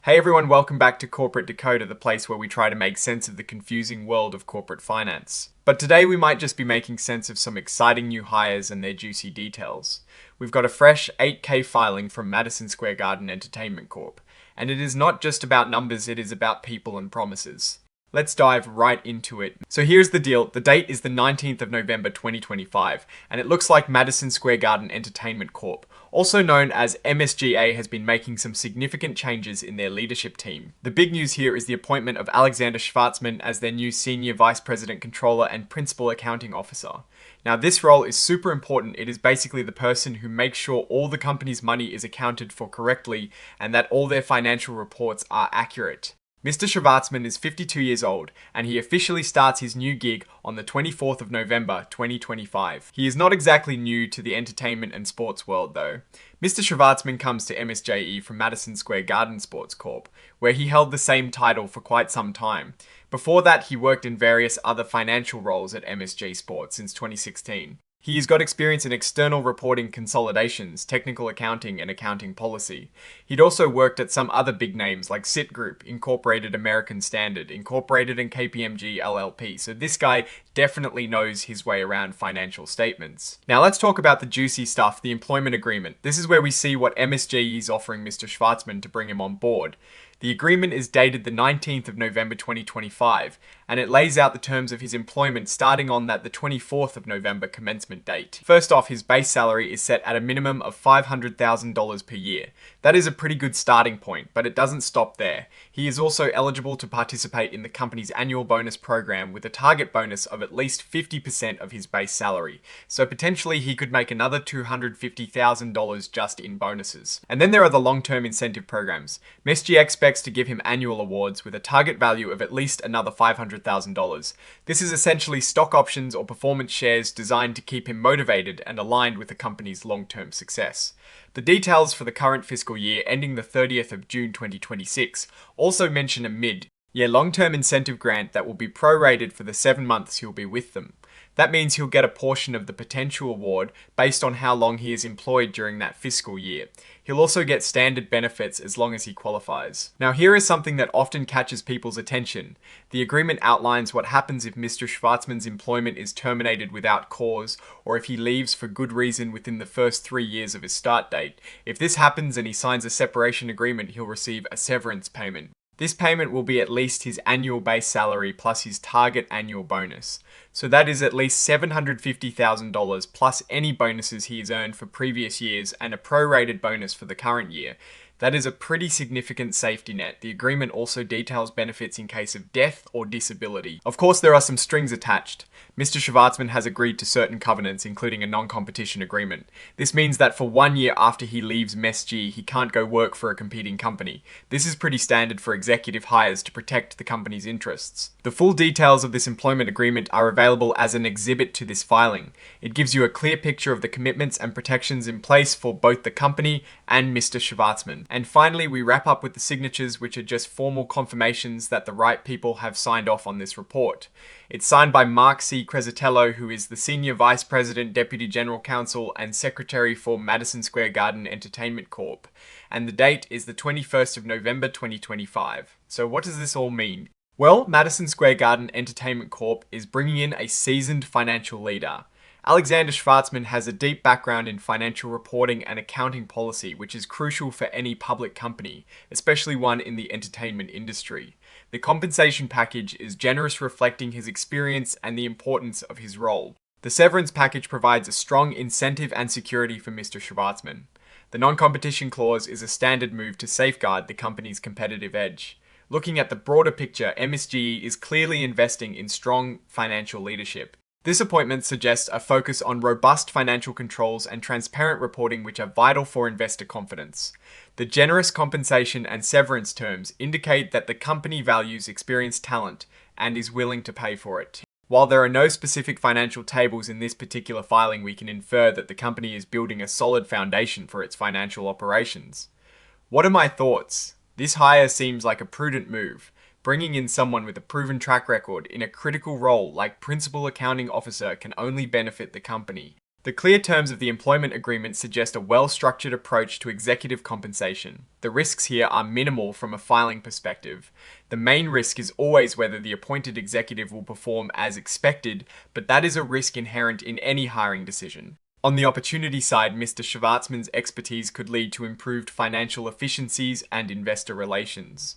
Hey everyone, welcome back to Corporate Decoder, the place where we try to make sense of the confusing world of corporate finance. But today we might just be making sense of some exciting new hires and their juicy details. We've got a fresh 8K filing from Madison Square Garden Entertainment Corp. And it is not just about numbers, it is about people and promises. Let's dive right into it. So here's the deal. The date is the 19th of November 2025, and it looks like Madison Square Garden Entertainment Corp, also known as MSGA, has been making some significant changes in their leadership team. The big news here is the appointment of Alexander Schwartzman as their new Senior Vice President Controller and Principal Accounting Officer. Now this role is super important. It is basically the person who makes sure all the company's money is accounted for correctly and that all their financial reports are accurate. Mr. Schwartzman is 52 years old, and he officially starts his new gig on the 24th of November 2025. He is not exactly new to the entertainment and sports world though. Mr. Schwartzman comes to MSGE from Madison Square Garden Sports Corp, where he held the same title for quite some time. Before that, he worked in various other financial roles at MSG Sports since 2016. He's got experience in external reporting consolidations, technical accounting, and accounting policy. He'd also worked at some other big names like Citigroup, Incorporated American Standard, Incorporated and KPMG LLP, so this guy definitely knows his way around financial statements. Now let's talk about the juicy stuff, the employment agreement. This is where we see what MSG is offering Mr. Schwartzman to bring him on board. The agreement is dated the 19th of November 2025, and it lays out the terms of his employment starting on the 24th of November commencement date. First off, his base salary is set at a minimum of $500,000 per year. That is a pretty good starting point, but it doesn't stop there. He is also eligible to participate in the company's annual bonus program with a target bonus of at least 50% of his base salary, so potentially he could make another $250,000 just in bonuses. And then there are the long-term incentive programs. MSG expects to give him annual awards with a target value of at least another $500,000. This is essentially stock options or performance shares designed to keep him motivated and aligned with the company's long-term success. The details for the current fiscal year ending the 30th of June 2026 also mention a long-term incentive grant that will be prorated for the 7 months he'll be with them. That means he'll get a portion of the potential award based on how long he is employed during that fiscal year. He'll also get standard benefits as long as he qualifies. Now here is something that often catches people's attention. The agreement outlines what happens if Mr. Schwartzman's employment is terminated without cause, or if he leaves for good reason within the first 3 years of his start date. If this happens and he signs a separation agreement, he'll receive a severance payment. This payment will be at least his annual base salary plus his target annual bonus. So that is at least $750,000 plus any bonuses he has earned for previous years and a prorated bonus for the current year. That is a pretty significant safety net. The agreement also details benefits in case of death or disability. Of course, there are some strings attached. Mr. Schwartzman has agreed to certain covenants, including a non-competition agreement. This means that for 1 year after he leaves MSG, he can't go work for a competing company. This is pretty standard for executive hires to protect the company's interests. The full details of this employment agreement are available as an exhibit to this filing. It gives you a clear picture of the commitments and protections in place for both the company and Mr. Schwartzman. And finally, we wrap up with the signatures, which are just formal confirmations that the right people have signed off on this report. It's signed by Mark C. Cresatello, who is the Senior Vice President, Deputy General Counsel, and Secretary for Madison Square Garden Entertainment Corp. And the date is the 21st of November 2025. So what does this all mean? Well, Madison Square Garden Entertainment Corp is bringing in a seasoned financial leader. Alexander Schwartzman has a deep background in financial reporting and accounting policy, which is crucial for any public company, especially one in the entertainment industry. The compensation package is generous, reflecting his experience and the importance of his role. The severance package provides a strong incentive and security for Mr. Schwartzman. The non-competition clause is a standard move to safeguard the company's competitive edge. Looking at the broader picture, MSG is clearly investing in strong financial leadership. This appointment suggests a focus on robust financial controls and transparent reporting, which are vital for investor confidence. The generous compensation and severance terms indicate that the company values experienced talent and is willing to pay for it. While there are no specific financial tables in this particular filing, we can infer that the company is building a solid foundation for its financial operations. What are my thoughts? This hire seems like a prudent move. Bringing in someone with a proven track record in a critical role like Principal Accounting Officer can only benefit the company. The clear terms of the employment agreement suggest a well-structured approach to executive compensation. The risks here are minimal from a filing perspective. The main risk is always whether the appointed executive will perform as expected, but that is a risk inherent in any hiring decision. On the opportunity side, Mr. Schwartzman's expertise could lead to improved financial efficiencies and investor relations.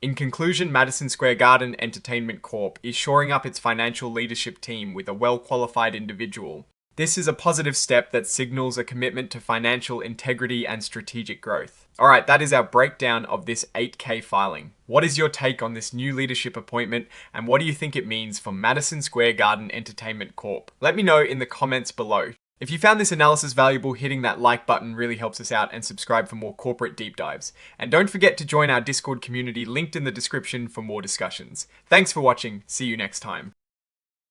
In conclusion, Madison Square Garden Entertainment Corp. is shoring up its financial leadership team with a well-qualified individual. This is a positive step that signals a commitment to financial integrity and strategic growth. Alright, that is our breakdown of this 8K filing. What is your take on this new leadership appointment, and what do you think it means for Madison Square Garden Entertainment Corp? Let me know in the comments below. If you found this analysis valuable, hitting that like button really helps us out, and subscribe for more corporate deep dives. And don't forget to join our Discord community linked in the description for more discussions. Thanks for watching, see you next time.